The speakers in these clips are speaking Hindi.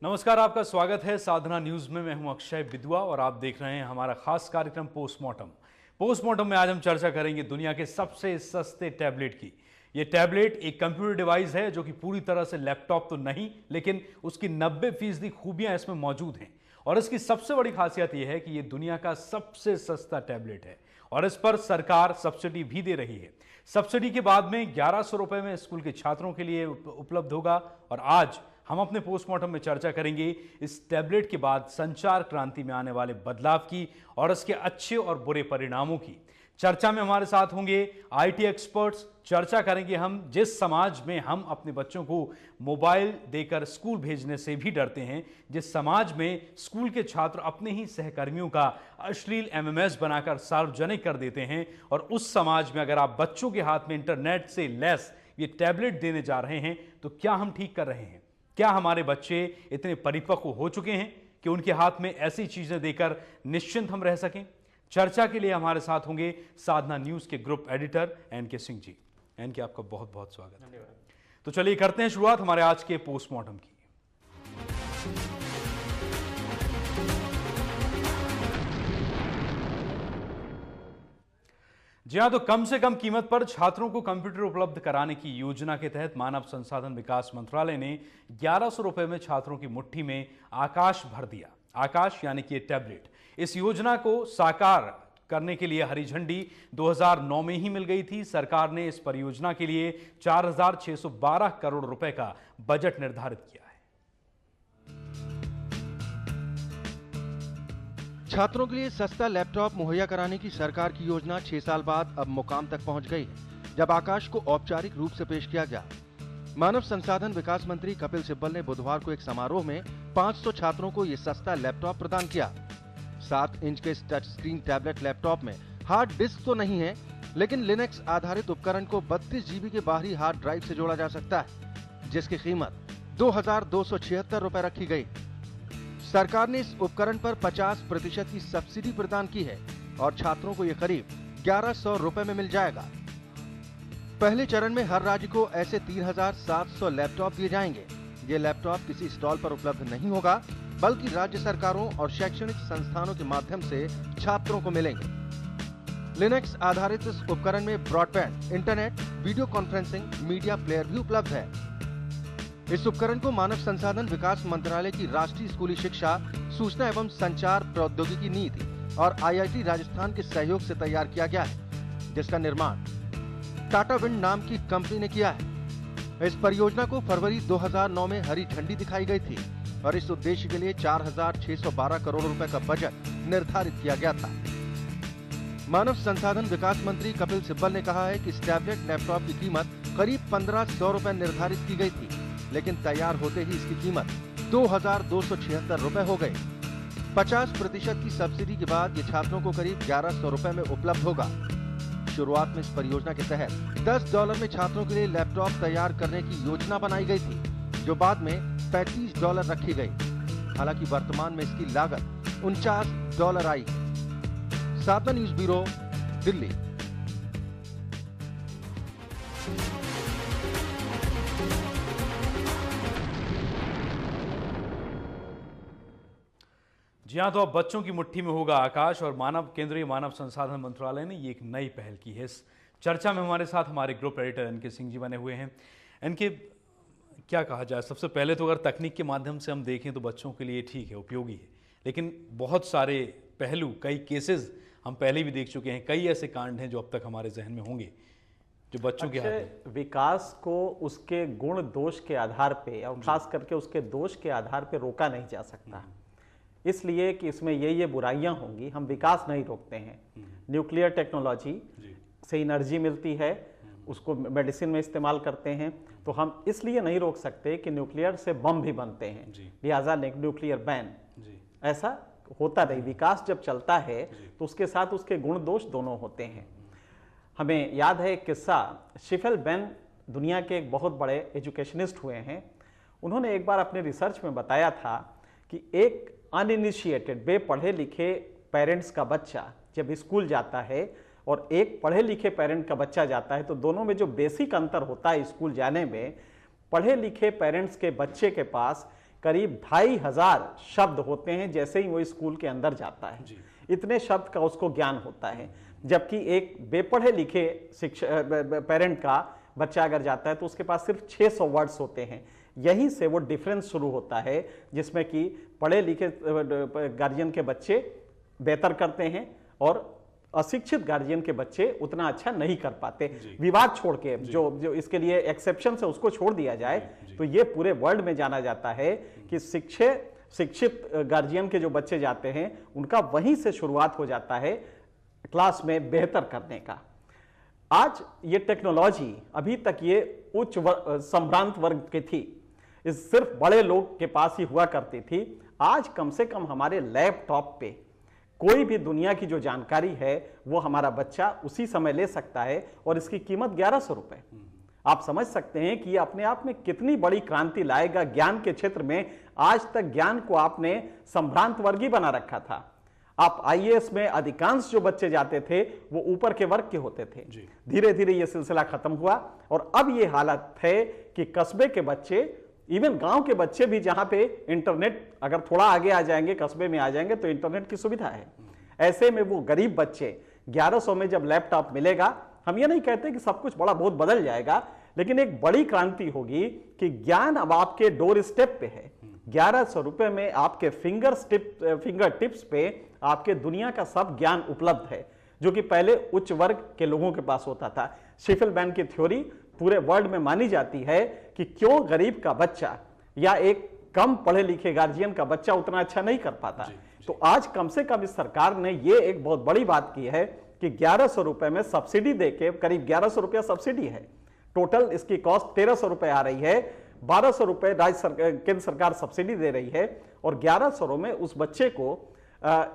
नमस्कार, आपका स्वागत है साधना न्यूज में। मैं हूं अक्षय बिदुआ और आप देख रहे हैं हमारा खास कार्यक्रम पोस्टमार्टम में आज हम चर्चा करेंगे दुनिया के सबसे सस्ते टैबलेट की। ये टैबलेट एक कंप्यूटर डिवाइस है जो कि पूरी तरह से लैपटॉप तो नहीं, लेकिन उसकी 90% खूबियां इसमें मौजूद हैं। और इसकी सबसे बड़ी खासियत यह है कि ये दुनिया का सबसे सस्ता टैबलेट है और इस पर सरकार सब्सिडी भी दे रही है। सब्सिडी के बाद में 1100 रुपए में स्कूल के छात्रों के लिए उपलब्ध होगा। और आज हम अपने पोस्टमार्टम में चर्चा करेंगे इस टैबलेट के बाद संचार क्रांति में आने वाले बदलाव की और इसके अच्छे और बुरे परिणामों की। चर्चा में हमारे साथ होंगे आईटी एक्सपर्ट्स। चर्चा करेंगे हम जिस समाज में हम अपने बच्चों को मोबाइल देकर स्कूल भेजने से भी डरते हैं, जिस समाज में स्कूल के छात्र अपने ही सहकर्मियों का अश्लील एमएमएस बनाकर सार्वजनिक कर देते हैं, और उस समाज में अगर आप बच्चों के हाथ में इंटरनेट से लैस ये टैबलेट देने जा रहे हैं तो क्या हम ठीक कर रहे हैं? क्या हमारे बच्चे इतने परिपक्व हो चुके हैं कि उनके हाथ में ऐसी चीजें देकर निश्चिंत हम रह सकें? चर्चा के लिए हमारे साथ होंगे साधना न्यूज के group editor N K Singh ji. N K, आपका बहुत बहुत स्वागत है। तो चलिए करते हैं शुरुआत हमारे आज के पोस्टमार्टम की। जी हाँ, तो कम से कम कीमत पर छात्रों को कंप्यूटर उपलब्ध कराने की योजना के तहत मानव संसाधन विकास मंत्रालय ने 1100 रुपए में छात्रों की मुट्ठी में आकाश भर दिया। आकाश यानी कि टैबलेट। इस योजना को साकार करने के लिए हरी झंडी 2009 में ही मिल गई थी। सरकार ने इस परियोजना के लिए 4612 करोड़ रुपए का बजट निर्धारित किया है। छात्रों के लिए सस्ता लैपटॉप मुहैया कराने की सरकार की योजना 6 साल बाद अब मुकाम तक पहुंच गई है, जब आकाश को औपचारिक रूप से पेश किया गया। मानव संसाधन विकास मंत्री कपिल सिब्बल ने बुधवार को एक समारोह में 500 छात्रों को ये सस्ता लैपटॉप प्रदान किया। 7 इंच के टच स्क्रीन टैबलेट लैपटॉप में हार्ड डिस्क तो नहीं है, लेकिन लिनक्स आधारित उपकरण को 32 GB के बाहरी हार्ड ड्राइव से जोड़ा जा सकता है, जिसकी कीमत 2276 रुपए रखी गई। सरकार ने इस उपकरण पर 50% की सब्सिडी प्रदान की है और छात्रों को यह करीब 1100 रुपए में मिल जाएगा। पहले चरण में हर राज्य को ऐसे 3700 लैपटॉप दिए जाएंगे। ये लैपटॉप किसी स्टॉल पर उपलब्ध नहीं होगा, बल्कि राज्य सरकारों और शैक्षणिक संस्थानों के माध्यम से छात्रों को मिलेंगे। लिनक्स आधारित इस उपकरण में broadband, internet, video conferencing, media player भी उपलब्ध है। इस उपकरण को मानव संसाधन विकास मंत्रालय की राष्ट्रीय स्कूली शिक्षा, सूचना एवं संचार प्रौद्योगिकी नीति और आईआईटी राजस्थान के सहयोग से तैयार किया गया है, जिसका निर्माण टाटा विंड नाम की कंपनी ने किया है। इस परियोजना को फरवरी 2009 में हरी झंडी दिखाई गई थी और इस उद्देश्य के लिए 4612 करोड़ रुपए का बजट निर्धारित किया गया था। मानव संसाधन विकास मंत्री कपिल सिब्बल ने कहा है कि इस टैबलेट लैपटॉप की कीमत करीब 1500 रुपए निर्धारित की गई थी, लेकिन तैयार होते ही इसकी कीमत 2276 रुपए हो गई। 50% की सब्सिडी के बाद ये छात्रों को करीब 1100 रुपए में उपलब्ध होगा। शुरुआत में इस परियोजना के तहत $10 में छात्रों के लिए लैपटॉप तैयार करने की योजना बनाई गई थी, जो बाद में $35 रखी गई। हालांकि वर्तमान में इसकी लागत $49 आई है। साधना न्यूज ब्यूरो, दिल्ली। जी हाँ, तो अब बच्चों की मुट्ठी में होगा आकाश और केंद्रीय मानव संसाधन मंत्रालय ने ये एक नई पहल की है। इस चर्चा में हमारे साथ हमारे group editor N K Singh ji बने हुए हैं। एनके, क्या कहा जाए? सबसे पहले तो अगर तकनीक के माध्यम से हम देखें तो बच्चों के लिए ठीक है, उपयोगी है, लेकिन बहुत सारे पहलू, कई केसेस हम पहले भी देख चुके हैं। कई ऐसे कांड हैं जो अब तक हमारे जहन में होंगे जो बच्चों के हाथ में। विकास को उसके गुण दोष के आधार पे और खास करके उसके दोष के आधार पे रोका नहीं जा सकता, इसलिए कि इसमें ये बुराइयां होंगी। हम विकास नहीं रोकते हैं। न्यूक्लियर टेक्नोलॉजी से एनर्जी मिलती है, उसको मेडिसिन में इस्तेमाल करते हैं, तो हम इसलिए नहीं रोक सकते कि न्यूक्लियर से बम भी बनते हैं, लिहाजा न्यूक्लियर बैन। ऐसा होता नहीं। विकास जब चलता है तो उसके साथ उसके गुण दोष दोनों होते हैं। हमें याद है एक किस्सा। शिफेल बेन दुनिया के एक बहुत बड़े एजुकेशनिस्ट हुए हैं। उन्होंने एक बार अपने रिसर्च में बताया था कि एक अनइनिशिएटेड, बेपढ़े लिखे पेरेंट्स का बच्चा जब स्कूल जाता है और एक पढ़े लिखे पेरेंट का बच्चा जाता है, तो दोनों में जो बेसिक अंतर होता है स्कूल जाने में, पढ़े लिखे पेरेंट्स के बच्चे के पास करीब 2500 शब्द होते हैं जैसे ही वो स्कूल के अंदर जाता है। इतने शब्द का उसको ज्ञान होता है, जबकि एक बेपढ़े लिखे पेरेंट का बच्चा अगर जाता है तो उसके पास सिर्फ 600 वर्ड्स होते हैं। यहीं से वो डिफरेंस शुरू होता है, जिसमें कि पढ़े लिखे गार्जियन के बच्चे बेहतर करते हैं और अशिक्षित गार्जियन के बच्चे उतना अच्छा नहीं कर पाते। विवाद छोड़ के जो इसके लिए एक्सेप्शन है उसको छोड़ दिया जाए तो ये पूरे वर्ल्ड में जाना जाता है कि शिक्षित गार्जियन के जो बच्चे जाते हैं उनका वहीं से शुरुआत हो जाता है क्लास में बेहतर करने का। आज ये टेक्नोलॉजी अभी तक ये उच्च संभ्रांत वर्ग की थी, इस सिर्फ बड़े लोग के पास ही हुआ करती थी। आज कम से कम हमारे लैपटॉप पे कोई भी दुनिया की जो जानकारी है वो हमारा बच्चा उसी समय ले सकता है और इसकी कीमत 1100 रुपए। आप समझ सकते हैं कि ये अपने आप में कितनी बड़ी क्रांति लाएगा ज्ञान के क्षेत्र में। आज तक ज्ञान को आपने संभ्रांत वर्ग ही बना रखा था। आप आईएएस में अधिकांश जो बच्चे जाते थे वो ऊपर के वर्ग के होते थे। धीरे धीरे ये सिलसिला खत्म हुआ और अब ये हालत है कि कस्बे के बच्चे, इवन गांव के बच्चे भी, जहां पे इंटरनेट अगर थोड़ा आगे आ जाएंगे, कस्बे में आ जाएंगे तो इंटरनेट की सुविधा है। ऐसे में वो गरीब बच्चे 1100 में जब लैपटॉप मिलेगा, हम ये नहीं कहते कि सब कुछ बड़ा बहुत बदल जाएगा, लेकिन एक बड़ी क्रांति होगी कि ज्ञान अब आपके डोर स्टेप पे है। 1100 रुपए में आपके फिंगर टिप्स पे आपके दुनिया का सब ज्ञान उपलब्ध है, जो कि पहले उच्च वर्ग के लोगों के पास होता था। शिफलमैन की थ्योरी पूरे वर्ल्ड में मानी जाती है कि क्यों गरीब का बच्चा या एक कम पढ़े लिखे गार्जियन का बच्चा उतना अच्छा नहीं कर पाता। तो आज कम से कम इस सरकार ने ये एक बहुत बड़ी बात की है कि 1100 रुपए में सब्सिडी देके, करीब 1100 रुपया सब्सिडी है, टोटल इसकी कॉस्ट 1300 रुपए आ रही है। 1200 रुपए केंद्र सरकार सब्सिडी दे रही है और 1100 में उस बच्चे को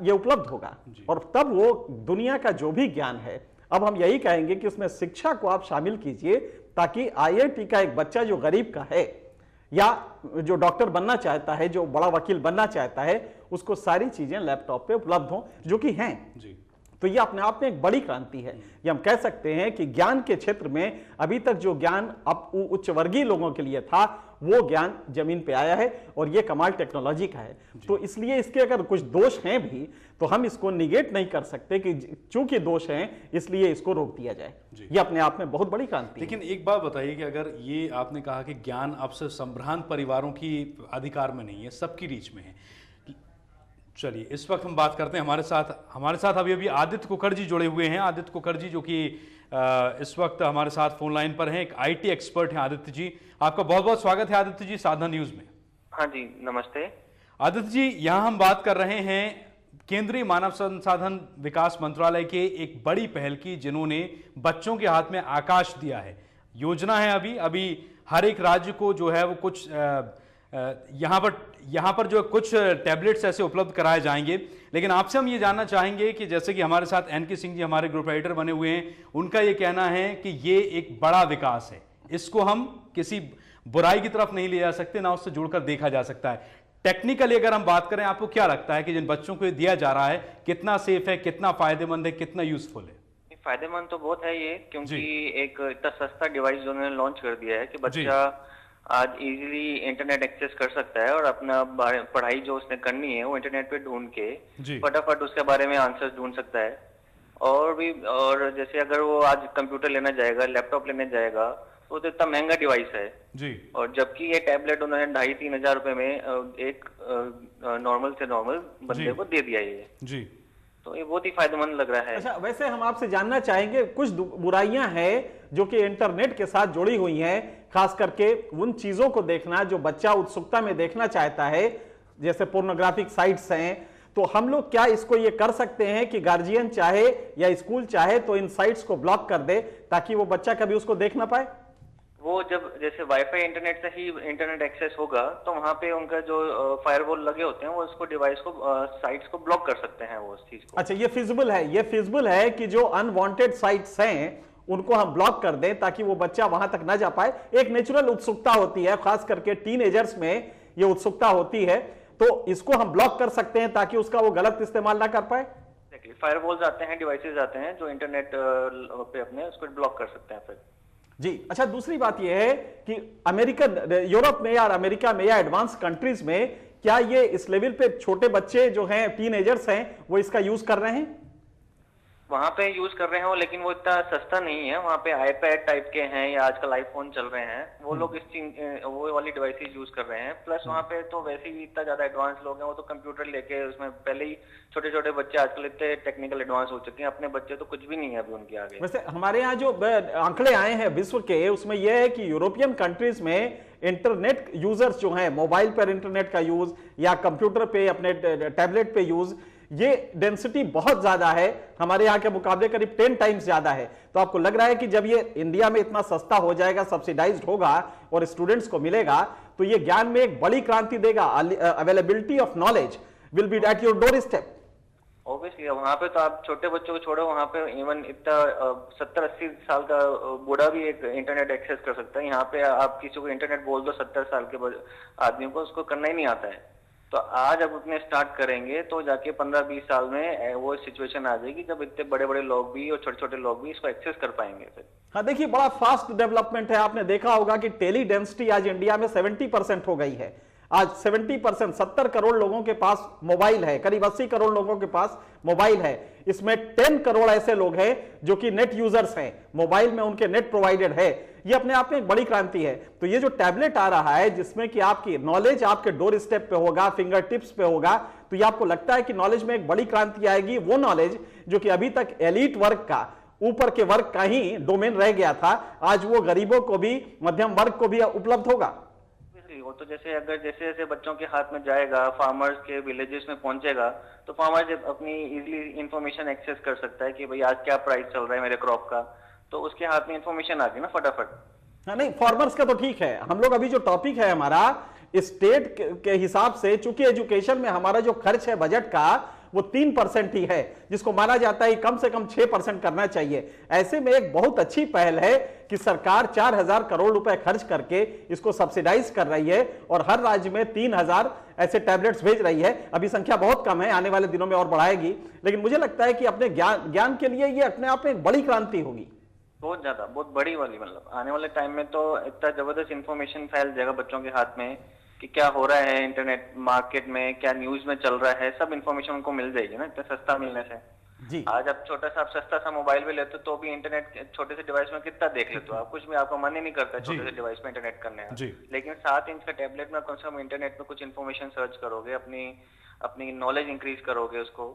ये उपलब्ध होगा और तब वो दुनिया का जो भी ज्ञान है, अब हम यही कहेंगे कि उसमें शिक्षा को आप शामिल कीजिए ताकि आईआईटी का एक बच्चा जो गरीब का है या जो डॉक्टर बनना चाहता है, जो बड़ा वकील बनना चाहता है, उसको सारी चीजें लैपटॉप पे उपलब्ध हों, जो कि हैं। तो ये अपने आप में एक बड़ी क्रांति है। ये हम कह सकते हैं कि ज्ञान के क्षेत्र में अभी तक जो ज्ञान अब उच्च वर्गीय लोगों के लिए था, वो ज्ञान जमीन पे आया है और ये कमाल टेक्नोलॉजी का है। तो इसलिए इसके अगर कुछ दोष हैं भी तो हम इसको निगेट नहीं कर सकते कि चूंकि दोष हैं इसलिए इसको रोक दिया जाए। ये अपने आप में बहुत बड़ी क्रांति है। लेकिन एक बात बताइए कि अगर ये आपने कहा कि ज्ञान अब सिर्फ संभ्रांत परिवारों की अधिकार में नहीं है, सबकी रीच में है। चलिए इस वक्त हम बात करते हैं, हमारे साथ अभी आदित्य कुकर जी जुड़े हुए हैं। आदित्य कुकर जी जो कि इस वक्त हमारे साथ फोन लाइन पर हैं, एक आईटी एक्सपर्ट हैं। आदित्य जी, आपका बहुत बहुत स्वागत है आदित्य जी साधना न्यूज में। हाँ जी, नमस्ते आदित्य जी। यहाँ हम बात कर रहे हैं केंद्रीय मानव संसाधन विकास मंत्रालय के एक बड़ी पहल की, जिन्होंने बच्चों के हाथ में आकाश दिया है। योजना है अभी हर एक राज्य को जो है वो कुछ यहाँ पर जो कुछ टैबलेट्स ऐसे उपलब्ध कराए जाएंगे। लेकिन आपसे हम ये जानना चाहेंगे कि जैसे कि हमारे साथ एनके सिंह जी हमारे ग्रुप एडिटर बने हुए हैं, उनका ये कहना है कि ये एक बड़ा विकास है, इसको हम किसी बुराई की तरफ नहीं ले जा सकते, ना उससे जुड़कर देखा जा सकता है। टेक्निकली अगर हम बात करें, आपको क्या लगता है कि जिन बच्चों को दिया जा रहा है कितना सेफ है, कितना फायदेमंद है, कितना यूजफुल है? फायदेमंद तो बहुत है ये, क्योंकि एक इतना सस्ता डिवाइस जो उन्होंने लॉन्च कर दिया है कि बच्चा आज इजीली इंटरनेट एक्सेस कर सकता है और अपना पढ़ाई जो उसने करनी है वो इंटरनेट पे ढूंढ के फटाफट उसके बारे में आंसर्स ढूंढ सकता है। और जैसे अगर वो आज कंप्यूटर लेना जाएगा, लैपटॉप लेने जाएगा, तो इतना महंगा डिवाइस है जी। और जबकि ये टैबलेट उन्होंने 2,500-3 हजार रुपए में एक नॉर्मल से नॉर्मल बंदे को दे दिया ये जी। तो ये बहुत ही फायदेमंद लग रहा है। अच्छा, वैसे हम आपसे जानना चाहेंगे, कुछ बुराइयां हैं जो कि इंटरनेट के साथ जुड़ी हुई हैं, खास करके उन चीजों को देखना जो बच्चा उत्सुकता में देखना चाहता है, जैसे पोर्नोग्राफिक साइट्स हैं। तो हम लोग क्या इसको ये कर सकते हैं कि गार्जियन चाहे या स्कूल चाहे तो इन साइट्स को ब्लॉक कर दे ताकि वो बच्चा कभी उसको देख ना पाए? वो जब जैसे वाईफाई इंटरनेट से ही इंटरनेट एक्सेस होगा तो वहां पे उनका जो फायरवॉल लगे होते हैं वो उसको डिवाइस को साइट्स को ब्लॉक कर सकते हैं वो उस चीज को। अच्छा, ये फिजिबल है कि जो अनवांटेड साइट्स हैं उनको हम ब्लॉक कर दें ताकि वो बच्चा वहां तक ना जा पाए। एक नेचुरल उत्सुकता होती है, खास करके टीनेजर्स में ये उत्सुकता होती है, तो इसको हम ब्लॉक कर सकते हैं ताकि उसका वो गलत इस्तेमाल ना कर पाए। फायरवॉल्स आते हैं, डिवाइसेस आते हैं जो इंटरनेट पे अपने उसको ब्लॉक कर सकते हैं फिर जी अच्छा, दूसरी बात यह है कि यूरोप में या अमेरिका में या एडवांस कंट्रीज में क्या ये इस लेवल पे छोटे बच्चे जो हैं, टीनेजर्स हैं, वो इसका यूज कर रहे हैं? वहां पे यूज कर रहे हो, लेकिन वो इतना सस्ता नहीं है। वहाँ पे आईपैड टाइप के हैं या आजकल आईफोन चल रहे हैं, वो लोग इस चीज वो वाली डिवाइसेस यूज कर रहे हैं। प्लस वहाँ पे तो वैसे ही इतना ज्यादा एडवांस लोग हैं, वो तो कंप्यूटर लेके उसमें पहले ही छोटे छोटे बच्चे आजकल इतने टेक्निकल एडवांस हो चुके हैं, अपने बच्चे तो कुछ भी नहीं है अभी उनके आगे। वैसे हमारे यहाँ जो आंकड़े आए हैं विश्व के, उसमें यह है कि यूरोपियन कंट्रीज में इंटरनेट यूजर्स जो हैं, मोबाइल पर इंटरनेट का यूज या कंप्यूटर पे, अपने टैबलेट पे यूज, ये डेंसिटी बहुत ज्यादा है, हमारे यहाँ के मुकाबले करीब 10 टाइम्स ज्यादा है। तो आपको लग रहा है कि जब ये इंडिया में इतना सस्ता हो जाएगा, सब्सिडाइज्ड होगा और स्टूडेंट्स को मिलेगा, तो ये ज्ञान में एक बड़ी क्रांति देगा। Availability of knowledge will be at your door step. Obviously वहाँ पे तो आप छोटे बच्चों को छोड़ो, वहाँ पे इवन इतना 70-80 साल का बूढ़ा भी एक इंटरनेट एक्सेस कर सकता है। यहाँ पे आप किसी को इंटरनेट बोल दो 70 साल के आदमी को, उसको करना ही नहीं आता है। तो आज अब उतने स्टार्ट करेंगे तो जाके 15-20 साल में वो सिचुएशन आ जाएगी जब इतने बड़े बड़े लोग भी और छोटे छोटे लोग भी इसको एक्सेस कर पाएंगे फिर। हाँ देखिए, बड़ा फास्ट डेवलपमेंट है। आपने देखा होगा कि टेली डेंसिटी आज इंडिया में 70% हो गई है। आज 70%, 70 करोड़ लोगों के पास मोबाइल है, करीब 80 करोड़ लोगों के पास मोबाइल है। इसमें 10 करोड़ ऐसे लोग हैं जो कि नेट यूजर्स हैं, मोबाइल में उनके नेट प्रोवाइडेड है। ये अपने आप में एक बड़ी क्रांति है। तो ये जो टैबलेट आ रहा है जिसमें कि आपकी नॉलेज आपके डोर स्टेप पे होगा, फिंगर टिप्स पे होगा, तो ये आपको लगता है कि नॉलेज में एक बड़ी क्रांति आएगी। वो नॉलेज जो कि अभी तक एलीट वर्ग का, ऊपर के वर्ग का ही डोमेन रह गया था, आज वो गरीबों को भी, मध्यम वर्ग को भी उपलब्ध होगा। वो तो जैसे अगर जैसे जैसे बच्चों के हाथ में जाएगा, फार्मर्स के विलेजेस में पहुंचेगा, तो फार्मर अपनी इजीली इंफॉर्मेशन एक्सेस कर सकता है कि भाई आज क्या प्राइस चल रहा है मेरे क्रॉप का, तो उसके हाथ में इंफॉर्मेशन आ गई ना फटाफट। हाँ नहीं, फार्मर्स का तो ठीक है। हम लोग अभी जो टॉपिक है हमारा स्टेट के हिसाब से, चूंकि एजुकेशन में हमारा जो खर्च है बजट का वो 3% ही है, जिसको माना जाता है कम से कम 6% करना चाहिए। ऐसे में एक बहुत अच्छी पहल है कि सरकार 4000 करोड़ रुपए खर्च करके इसको सब्सिडाइज कर रही है और हर राज्य में 3000 ऐसे टैबलेट्स भेज रही है। अभी संख्या बहुत कम है, आने वाले दिनों में और बढ़ाएगी, लेकिन मुझे लगता है कि अपने ज्ञान के लिए ये अपने आप में एक बड़ी क्रांति होगी, बहुत ज्यादा, बहुत बड़ी वाली। मतलब आने वाले टाइम में तो इतना जबरदस्त इंफॉर्मेशन फैल जाएगा बच्चों के हाथ में कि क्या हो रहा है इंटरनेट मार्केट में, क्या न्यूज में चल रहा है, सब इंफॉर्मेशन उनको मिल जाएगी ना इतना सस्ता मिलने से। जी आज आप छोटा सा सस्ता सा मोबाइल भी लेते तो भी इंटरनेट छोटे से डिवाइस में कितना देख लेते हो आप, कुछ भी आपका मन ही नहीं करता छोटे से डिवाइस में इंटरनेट करने का। लेकिन 7 इंच का टैबलेट में कम से कम इंटरनेट में कुछ इन्फॉर्मेशन सर्च करोगे, अपनी नॉलेज इंक्रीज करोगे उसको,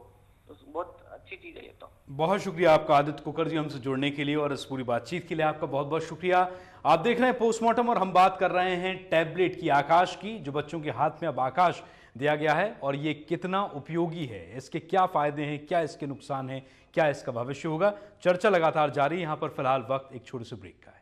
तो बहुत अच्छी चीज है ये तो। बहुत शुक्रिया आपका आदित्य कुकर जी, हमसे जुड़ने के लिए और इस पूरी बातचीत के लिए आपका बहुत बहुत शुक्रिया। आप देख रहे हैं पोस्टमार्टम और हम बात कर रहे हैं टैबलेट की, आकाश की, जो बच्चों के हाथ में अब आकाश दिया गया है और ये कितना उपयोगी है, इसके क्या फायदे हैं, क्या इसके नुकसान हैं, क्या इसका भविष्य होगा। चर्चा लगातार जारी। यहां पर फिलहाल वक्त एक छोटे से ब्रेक का है।